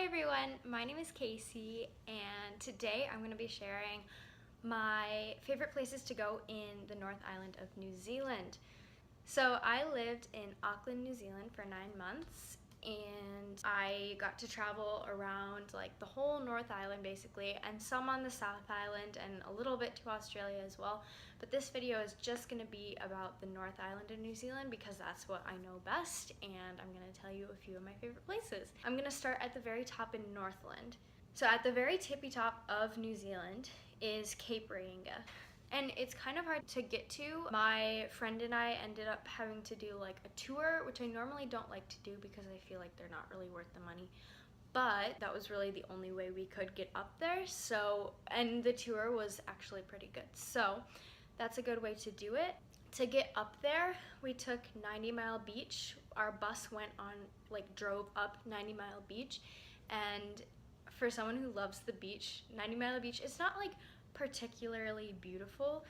Hi everyone, my name is Casey and today I'm going to be sharing my favorite places to go in the North Island of New Zealand. So I lived in Auckland, New Zealand for 9 months and I got to travel around like the whole North Island basically, and some on the South Island and a little bit to Australia as well. But this video is just going to be about the North Island of New Zealand because that's what I know best, and I'm going to tell you a few of my favorite places. I'm going to start at the very top in Northland. So at the very tippy top of New Zealand is Cape Reinga. And it's kind of hard to get to. My friend and I ended up having to do like a tour, which I normally don't like to do because I feel like they're not really worth the money. But that was really the only way we could get up there. So, and the tour was actually pretty good. So that's a good way to do it. To get up there, we took 90 Mile Beach. Our bus went on, like drove up 90 Mile Beach. And for someone who loves the beach, 90 Mile Beach, it's not like particularly beautiful,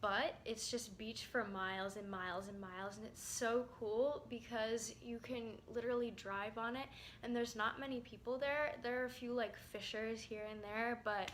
but it's just beach for miles and miles and miles, and it's so cool because you can literally drive on it and there's not many people there. There are a few like fishers here and there, but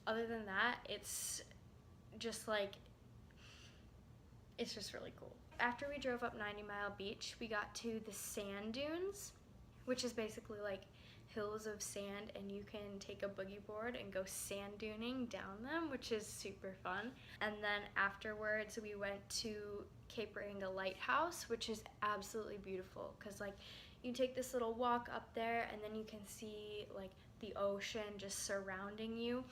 other than that, it's just really cool. After we drove up 90 Mile Beach, we got to the sand dunes, which is basically like hills of sand, and you can take a boogie board and go sand duning down them, which is super fun. And then afterwards we went to Cape Reinga Lighthouse, which is absolutely beautiful because like you take this little walk up there and then you can see like the ocean just surrounding you.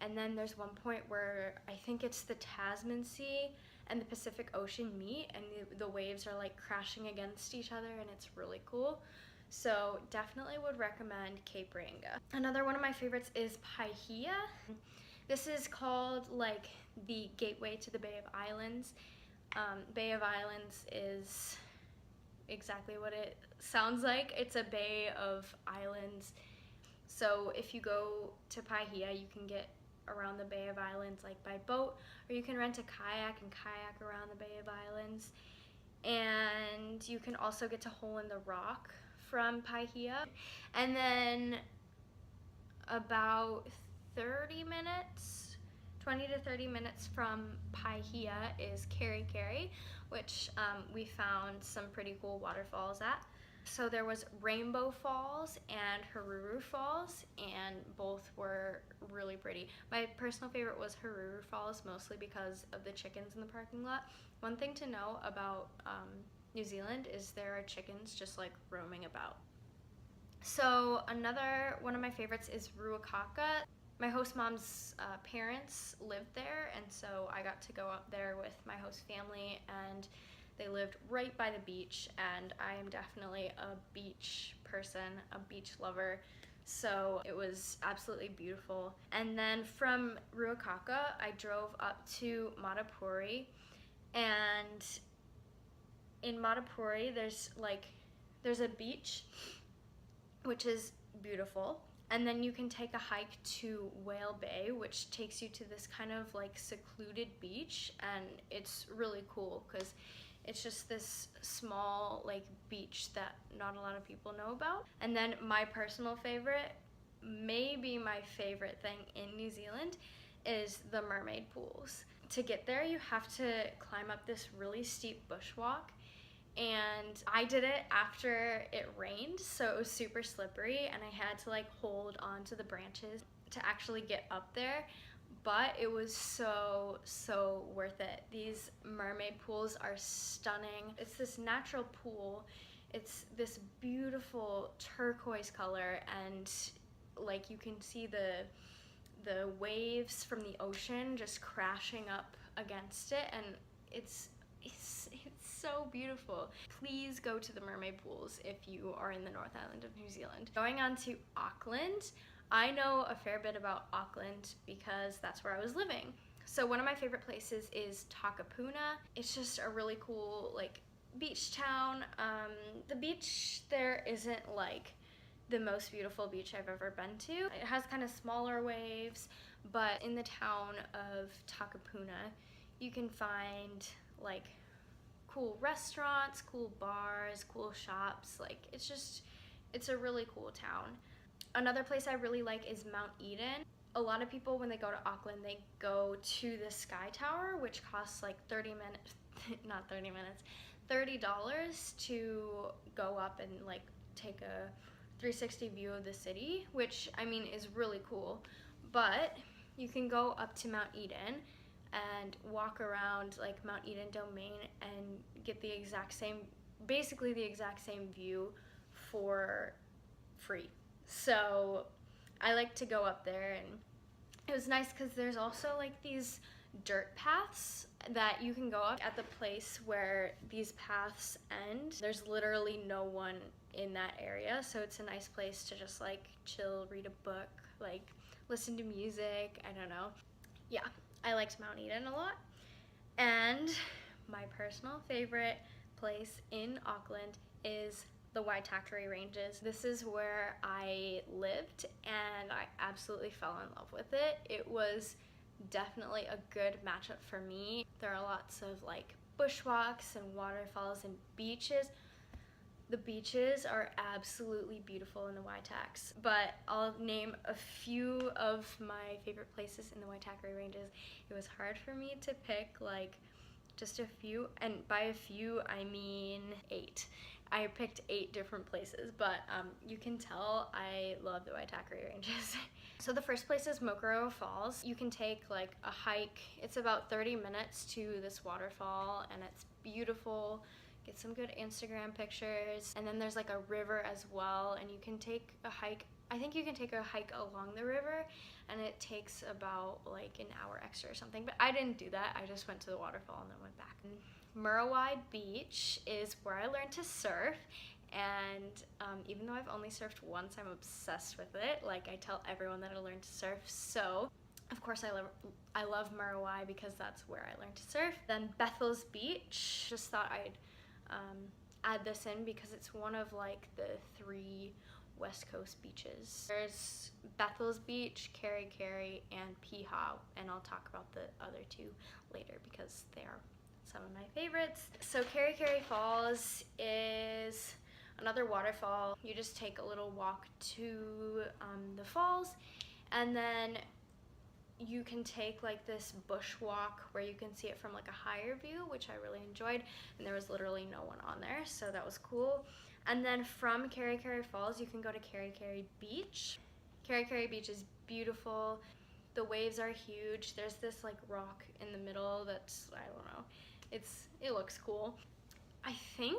And then there's one point where I think it's the Tasman Sea and the Pacific Ocean meet, and the waves are like crashing against each other, and it's really cool. So definitely would recommend Cape Reinga. Another one of my favorites is Paihia. This is called like the gateway to the Bay of Islands. Bay of Islands is exactly what it sounds like. It's a bay of islands. So if you go to Paihia, you can get around the Bay of Islands like by boat, or you can rent a kayak and kayak around the Bay of Islands. And you can also get to Hole in the Rock from Paihia. And then about 30 minutes, 20 to 30 minutes from Paihia is Keri Keri, which we found some pretty cool waterfalls at. So there was Rainbow Falls and Haruru Falls, and both were really pretty. My personal favorite was Haruru Falls, mostly because of the chickens in the parking lot. One thing to know about New Zealand is there are chickens just like roaming about. So another one of my favorites is Ruakaka. My host mom's parents lived there, and so I got to go up there with my host family, and they lived right by the beach, and I am definitely a beach person, a beach lover. So it was absolutely beautiful. And then from Ruakaka, I drove up to Matapuri, and in Matapuri there's a beach which is beautiful, and then you can take a hike to Whale Bay, which takes you to this kind of like secluded beach, and it's really cool because it's just this small like beach that not a lot of people know about. And then my personal favorite, maybe my favorite thing in New Zealand, is the mermaid pools. To get there, you have to climb up this really steep bushwalk, and I did it after it rained, so it was super slippery, and I had to like hold onto the branches to actually get up there. But it was so worth it. These mermaid pools are stunning. It's this natural pool. It's this beautiful turquoise color, and like you can see the waves from the ocean just crashing up against it, and it's so beautiful. Please go to the mermaid pools if you are in the North Island of New Zealand. Going on to Auckland, I know a fair bit about Auckland because that's where I was living. So one of my favorite places is Takapuna. It's just a really cool like beach town. The beach there isn't like the most beautiful beach I've ever been to. It has kind of smaller waves, but in the town of Takapuna, you can find like cool restaurants, cool bars, cool shops. Like it's a really cool town. Another place I really like is Mount Eden. A lot of people, when they go to Auckland, they go to the Sky Tower, which costs like 30 minutes, not 30 minutes, $30 to go up and like take a 360 view of the city, which I mean is really cool. But you can go up to Mount Eden and walk around like Mount Eden Domain and get the exact same, basically the exact same view for free. So I like to go up there, and it was nice because there's also like these dirt paths that you can go up at the place where these paths end. There's literally no one in that area, so it's a nice place to just like chill, read a book, like listen to music, I don't know. Yeah, I liked Mount Eden a lot. And my personal favorite place in Auckland is the Waitakere Ranges. This is where I lived and I absolutely fell in love with it. It was definitely a good matchup for me. There are lots of like bushwalks and waterfalls and beaches. The beaches are absolutely beautiful in the Waitaks, but I'll name a few of my favorite places in the Waitakere Ranges. It was hard for me to pick like just a few, and by a few I mean 8. I picked 8 different places, but you can tell I love the Waitakere Ranges. So the first place is Mokoro Falls. You can take like a hike. It's about 30 minutes to this waterfall, and it's beautiful. Get some good Instagram pictures. And then there's like a river as well, and you can take a hike. I think you can take a hike along the river, and it takes about like an hour extra or something, but I didn't do that. I just went to the waterfall and then went back. Muriwai Beach is where I learned to surf, and even though I've only surfed once, I'm obsessed with it. Like, I tell everyone that I learned to surf, so of course I love Muriwai because that's where I learned to surf. Then Bethel's Beach, just thought I'd add this in because it's one of like the 3 West Coast beaches. There's Bethel's Beach, Keri Keri, and Piha, and I'll talk about the other 2 later because they are some of my favorites. So Keri Keri Falls is another waterfall. You just take a little walk to the falls, and then you can take like this bushwalk where you can see it from like a higher view, which I really enjoyed, and there was literally no one on there, so that was cool. And then from Keri Keri Falls, you can go to Keri Keri Beach. Keri Keri Beach is beautiful. The waves are huge. There's this like rock in the middle that's, I don't know, it looks cool. I think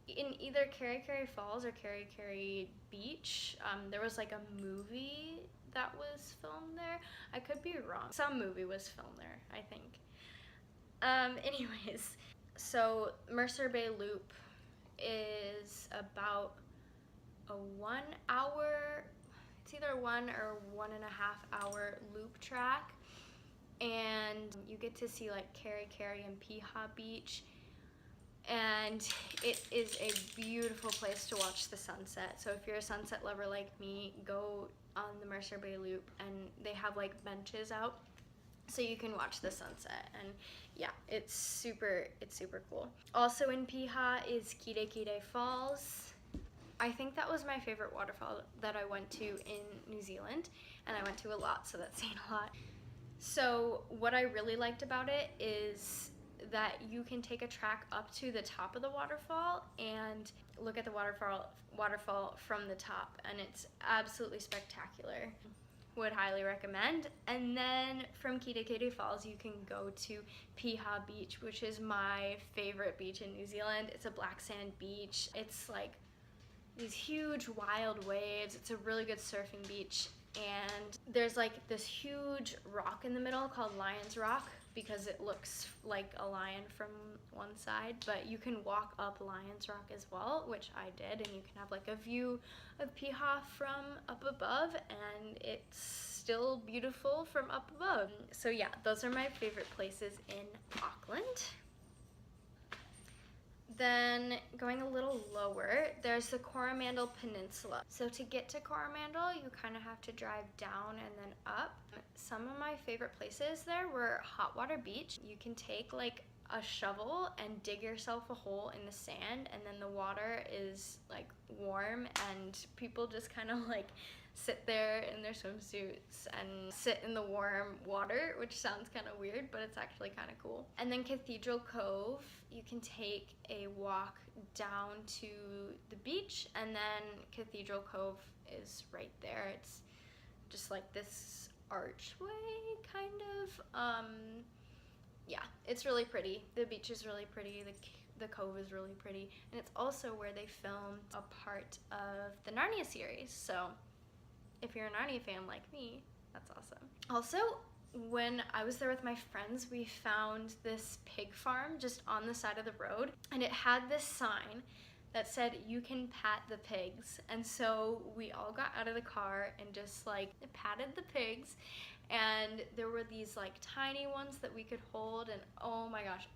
in either Keri Keri Falls or Keri Keri Beach, there was like a movie that was filmed there. I could be wrong. Some movie was filmed there, I think. Anyways, so Mercer Bay Loop is about a 1 hour, it's either 1 or 1.5 hour loop track, and you get to see like Keri Keri and Piha Beach, and it is a beautiful place to watch the sunset. So if you're a sunset lover like me, go on the Mercer Bay Loop, and they have like benches out so you can watch the sunset, and yeah, it's super cool. Also in Piha is Kide Kide Falls. I think that was my favorite waterfall that I went to in New Zealand, and I went to a lot, so that's saying a lot. So what I really liked about it is that you can take a track up to the top of the waterfall and look at the waterfall from the top, and it's absolutely spectacular. Would highly recommend. And then from Kide Kide Falls, you can go to Piha Beach, which is my favorite beach in New Zealand. It's a black sand beach. It's like these huge wild waves. It's a really good surfing beach, and there's like this huge rock in the middle called Lion's Rock because it looks like a lion from one side, but you can walk up Lion's Rock as well, which I did, and you can have like a view of Piha from up above, and it's still beautiful from up above. So yeah, those are my favorite places in Auckland. Then going a little lower, there's the Coromandel Peninsula. So to get to Coromandel, you kind of have to drive down and then up. Some of my favorite places there were Hot Water Beach. You can take like a shovel and dig yourself a hole in the sand, and then the water is like warm, and people just kind of like sit there in their swimsuits and sit in the warm water, which sounds kind of weird, but it's actually kind of cool. And then Cathedral Cove, you can take a walk down to the beach, and then Cathedral Cove is right there. It's just like this archway, kind of. Yeah, it's really pretty. The beach is really pretty. The cove is really pretty, and it's also where they filmed a part of the Narnia series. So if you're a Narnia fan like me, that's awesome. Also, when I was there with my friends, we found this pig farm just on the side of the road, and it had this sign that said you can pat the pigs. And so we all got out of the car and just like patted the pigs, and there were these like tiny ones that we could hold, and oh my gosh,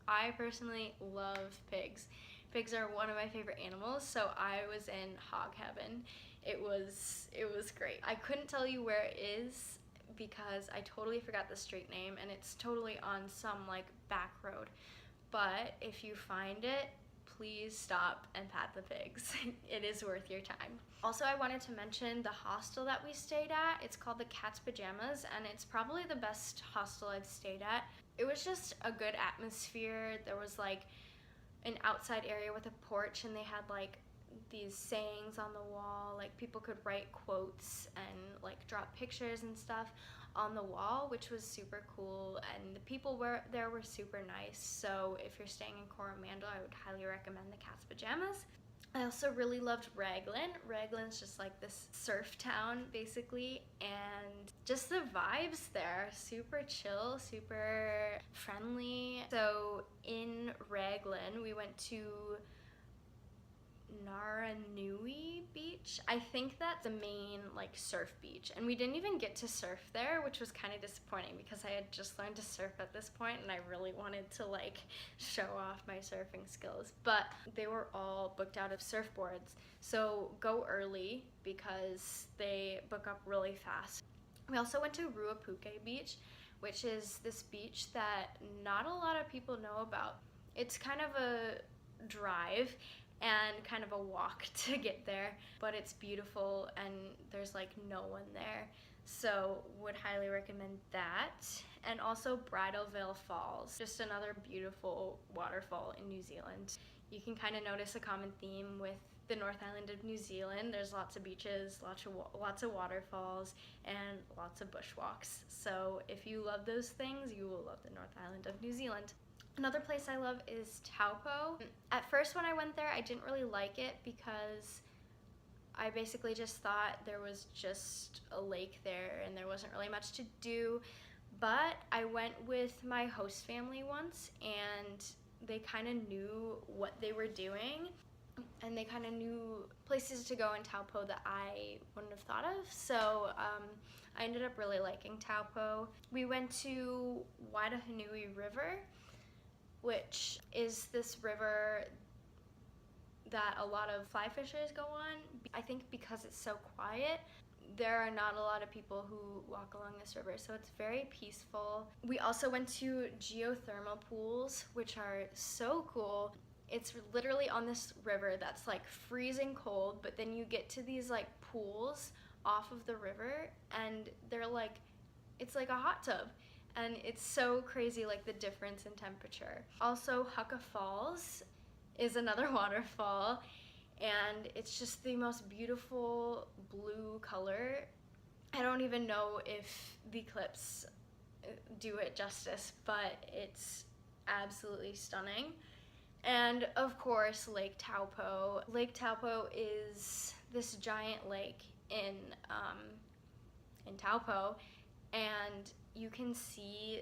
I personally love pigs. Pigs are one of my favorite animals, so I was in hog heaven. It was great. I couldn't tell you where it is because I totally forgot the street name, and it's totally on some like back road. But if you find it, please stop and pat the pigs. It is worth your time. Also, I wanted to mention the hostel that we stayed at. It's called the Cat's Pajamas, and it's probably the best hostel I've stayed at. It was just a good atmosphere. There was like an outside area with a porch, and they had like these sayings on the wall, like people could write quotes and like drop pictures and stuff on the wall, which was super cool, and the people there were super nice. So if you're staying in Coromandel, I would highly recommend the Cat's Pajamas. I also really loved Raglan. Raglan's just like this surf town basically, and just the vibes there, super chill, super friendly. So in Raglan, we went to Naranui Beach. I think that's the main like surf beach, and we didn't even get to surf there, which was kind of disappointing because I had just learned to surf at this point and I really wanted to like show off my surfing skills, but they were all booked out of surfboards, so go early because they book up really fast. We also went to Ruapuke Beach, which is this beach that not a lot of people know about. It's kind of a drive and kind of a walk to get there, but it's beautiful and there's like no one there, so would highly recommend that. And also Bridal Veil Falls, just another beautiful waterfall in New Zealand. You can kind of notice a common theme with the North Island of New Zealand. There's lots of beaches, lots of waterfalls, and lots of bushwalks. So if you love those things, you will love the North Island of New Zealand. Another place I love is Taupo. At first when I went there, I didn't really like it because I basically just thought there was just a lake there and there wasn't really much to do. But I went with my host family once, and they kind of knew what they were doing, and they kind of knew places to go in Taupo that I wouldn't have thought of. So I ended up really liking Taupo. We went to Waidahenui River, which is this river that a lot of fly fishers go on. I think because it's so quiet, there are not a lot of people who walk along this river, so it's very peaceful. We also went to geothermal pools, which are so cool. It's literally on this river that's like freezing cold, but then you get to these like pools off of the river, and they're like, it's like a hot tub. And it's so crazy, like the difference in temperature. Also, Hukka Falls is another waterfall, and it's just the most beautiful blue color. I don't even know if the clips do it justice, but it's absolutely stunning. And of course, Lake Taupo. Lake Taupo is this giant lake in Taupo, and you can see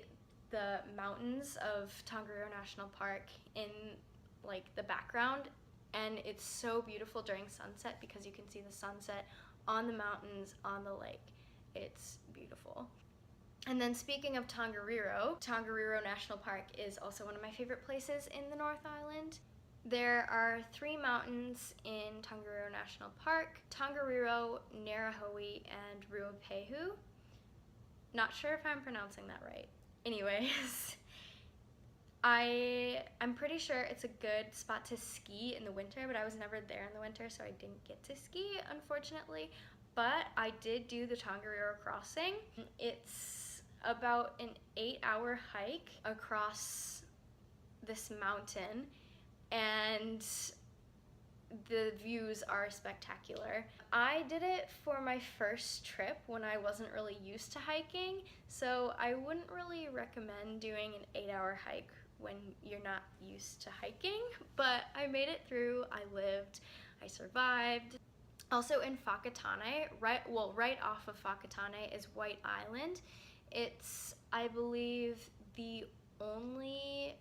the mountains of Tongariro National Park in like the background, and it's so beautiful during sunset because you can see the sunset on the mountains, on the lake. It's beautiful. And then speaking of Tongariro, Tongariro National Park is also one of my favorite places in the North Island. There are 3 mountains in Tongariro National Park: Tongariro, Narahoe, and Ruapehu. Not sure if I'm pronouncing that right. Anyways, I'm pretty sure it's a good spot to ski in the winter, but I was never there in the winter, so I didn't get to ski, unfortunately. But I did do the Tongariro crossing. It's about an 8-hour hike across this mountain, and the views are spectacular. I did it for my first trip when I wasn't really used to hiking, so I wouldn't really recommend doing an 8-hour hike when you're not used to hiking, but I made it through. I lived, I survived. Also in Whakatane, right off of Whakatane is White Island. It's, I believe, the only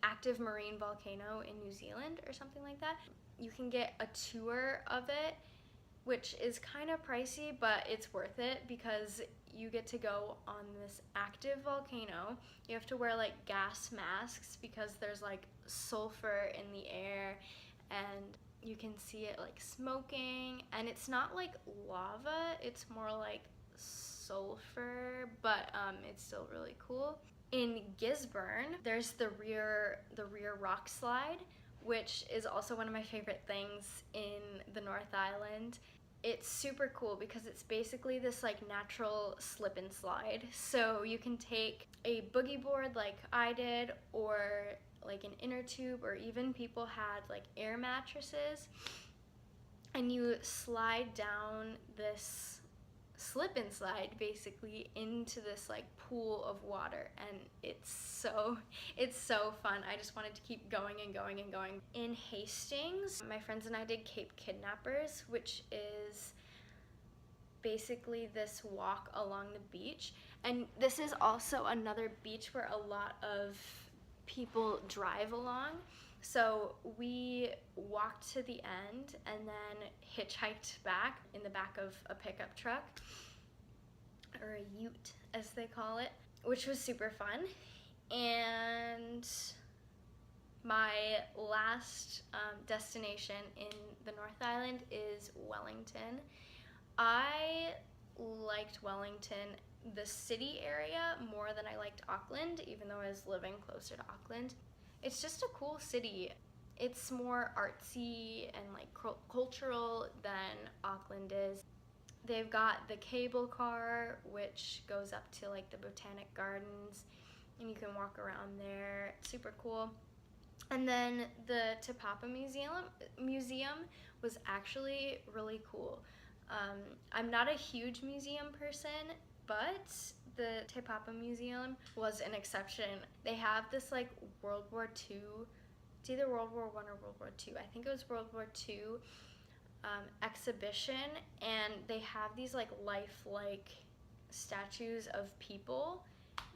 active marine volcano in New Zealand or something like that. You can get a tour of it, which is kind of pricey, but it's worth it because you get to go on this active volcano. You have to wear like gas masks because there's like sulfur in the air, and you can see it like smoking, and it's not like lava, it's more like sulfur, but it's still really cool. In Gisborne, there's the rear rock slide, which is also one of my favorite things in the North Island. It's super cool because it's basically this like natural slip and slide. So you can take a boogie board like I did, or like an inner tube, or even people had like air mattresses, and you slide down this slip and slide basically into this like pool of water, and it's so fun. I just wanted to keep going and going and going. In Hastings, my friends and I did Cape Kidnappers, which is basically this walk along the beach, and this is also another beach where a lot of people drive along. So we walked to the end and then hitchhiked back in the back of a pickup truck, or a ute as they call it, which was super fun. And my last destination in the North Island is Wellington. I liked Wellington, the city area, more than I liked Auckland, even though I was living closer to Auckland. It's just a cool city. It's more artsy and like cultural than Auckland is. They've got the cable car, which goes up to like the Botanic Gardens, and you can walk around there. It's super cool. And then the Te Papa Museum was actually really cool. I'm not a huge museum person, but the Te Papa Museum was an exception. They have this like World War II, it's either World War I or World War II, I think it was World War II exhibition, and they have these like lifelike statues of people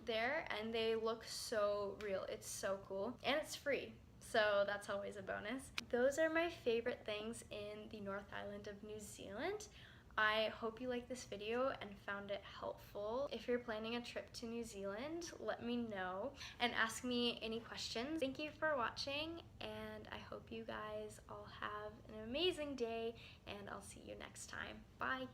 there, and they look so real. It's so cool, and it's free, so that's always a bonus. Those are my favorite things in the North Island of New Zealand. I hope you liked this video and found it helpful. If you're planning a trip to New Zealand, let me know and ask me any questions. Thank you for watching, and I hope you guys all have an amazing day, and I'll see you next time. Bye!